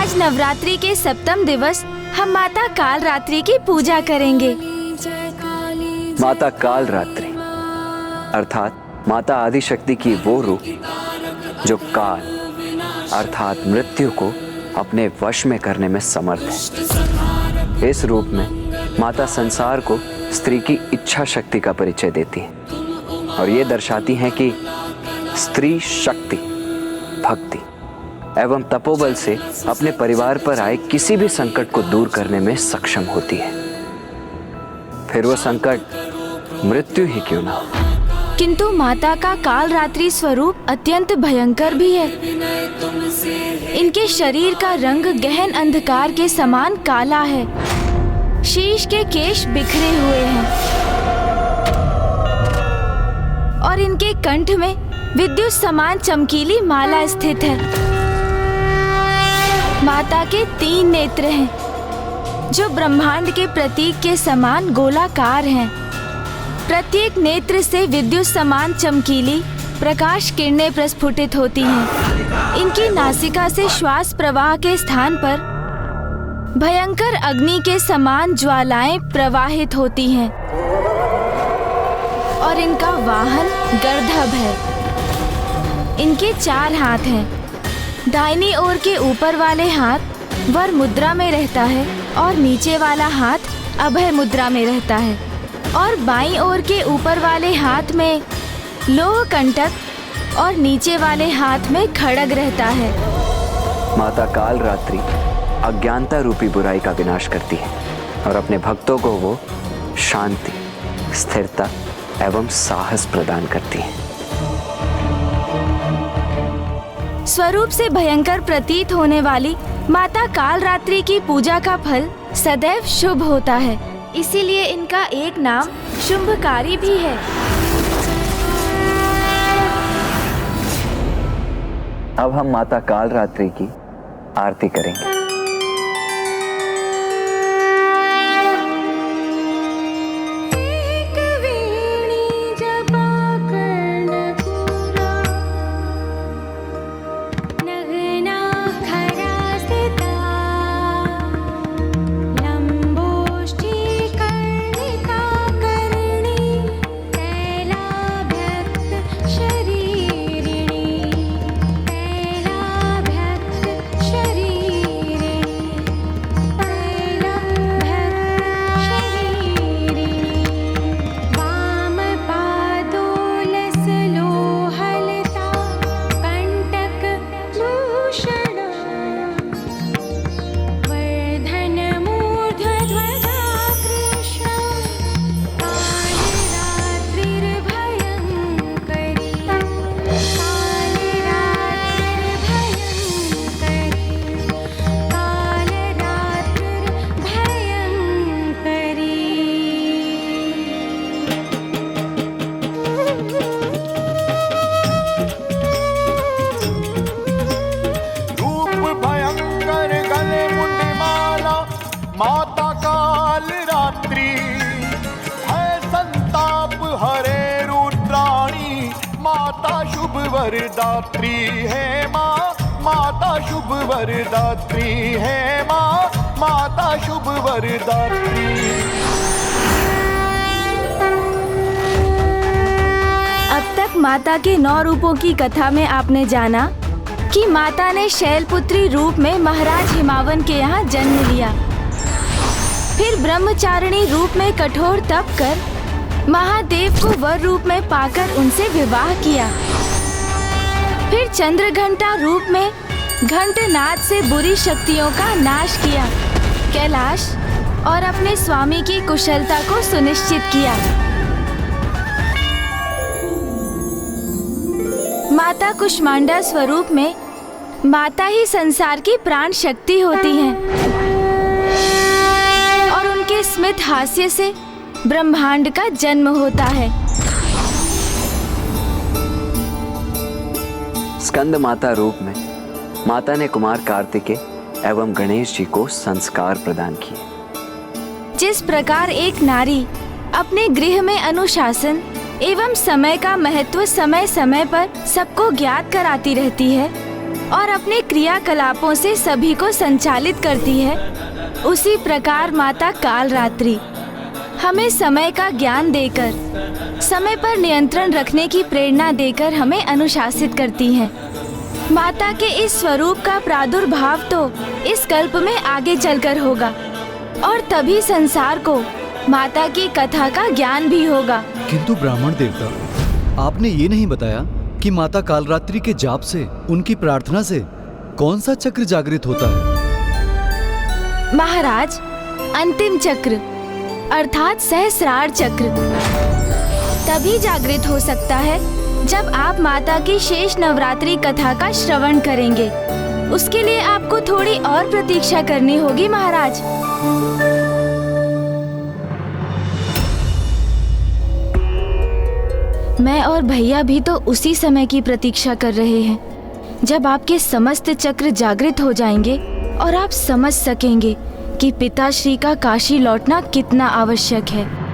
आज नवरात्रि के सप्तम दिवस हम माता काल रात्रि की पूजा करेंगे। माता काल रात्रि अर्थात माता आदिशक्ति की वो रूप जो काल अर्थात मृत्यु को अपने वश में करने में समर्थ है। इस रूप में माता संसार को स्त्री की इच्छा शक्ति का परिचय देती है और ये दर्शाती हैं कि स्त्री शक्ति, भक्ति एवं तपोबल से अपने परिवार पर आए किसी भी संकट को दूर करने में सक्षम होती है, फिर वो संकट मृत्यु ही क्यों ना हो। किंतु माता का काल रात्रि स्वरूप अत्यंत भयंकर भी है। इनके शरीर का रंग गहन अंधकार के समान काला है। शीश के केश बिखरे हुए हैं और इनके कंठ में विद्युत समान चमकीली माला स्थित है। माता के 3 नेत्र हैं जो ब्रह्मांड के प्रतीक के समान गोलाकार हैं। प्रत्येक नेत्र से विद्युत समान चमकीली प्रकाश किरणें प्रस्फुटित होती हैं। इनकी नासिका से श्वास प्रवाह के स्थान पर भयंकर अग्नि के समान ज्वालाएं प्रवाहित होती हैं और इनका वाहन गर्दभ है। इनके 4 हाथ हैं। दाहिनी ओर के ऊपर वाले हाथ वर मुद्रा में रहता है और नीचे वाला हाथ अभय मुद्रा में रहता है और बाईं ओर के ऊपर वाले हाथ में लोह कंटक और नीचे वाले हाथ में खड्ग रहता है। माता काल रात्रि अज्ञानता रूपी बुराई का विनाश करती है और अपने भक्तों को वो शांति, स्थिरता एवं साहस प्रदान करती है। स्वरूप से भयंकर प्रतीत होने वाली माता काल रात्रि की पूजा का फल सदैव शुभ होता है, इसीलिए इनका एक नाम शुभकारी भी है। अब हम माता काल रात्रि की आरती करेंगे। माता काल रात्रि है संताप हरे रुद्राणी, माता शुभ वरदात्री है माँ, माता शुभ वरदात्री है माँ, माता शुभ वरदात्री। अब तक माता के 9 रूपों की कथा में आपने जाना कि माता ने शैलपुत्री रूप में महाराज हिमावन के यहाँ जन्म लिया, फिर ब्रह्मचारिणी रूप में कठोर तप कर महादेव को वर रूप में पाकर उनसे विवाह किया, फिर चंद्रघंटा रूप में घंटनाद से बुरी शक्तियों का नाश किया कैलाश और अपने स्वामी की कुशलता को सुनिश्चित किया। माता कुष्मांडा स्वरूप में माता ही संसार की प्राण शक्ति होती हैं और उनके स्मित हास्य से ब्रह्मांड का जन्म होता है। स्कंद माता रूप में माता ने कुमार कार्तिकेय एवं गणेश जी को संस्कार प्रदान किए। जिस प्रकार एक नारी अपने गृह में अनुशासन एवं समय का महत्व समय समय पर सबको ज्ञात कराती रहती है, और अपने क्रियाकलापों से सभी को संचालित करती है, उसी प्रकार माता कालरात्रि हमें समय का ज्ञान देकर, समय पर नियंत्रण रखने की प्रेरणा देकर हमें अनुशासित करती हैं। माता के इस स्वरूप का प्रादुर्भाव तो इस कल्प में आगे चलकर होगा और तभी संसार को माता की कथा का ज्ञान भी होगा। किंतु ब्राह्मण देवता, आपने ये नहीं बताया कि माता कालरात्रि के जाप से, उनकी प्रार्थना से कौन सा चक्र जागृत होता है? महाराज, अंतिम चक्र अर्थात सहस्रार चक्र तभी जागृत हो सकता है जब आप माता की शेष नवरात्रि कथा का श्रवण करेंगे। उसके लिए आपको थोड़ी और प्रतीक्षा करनी होगी महाराज। मैं और भैया भी तो उसी समय की प्रतीक्षा कर रहे हैं जब आपके समस्त चक्र जागृत हो जाएंगे और आप समझ सकेंगे कि पिताश्री का काशी लौटना कितना आवश्यक है।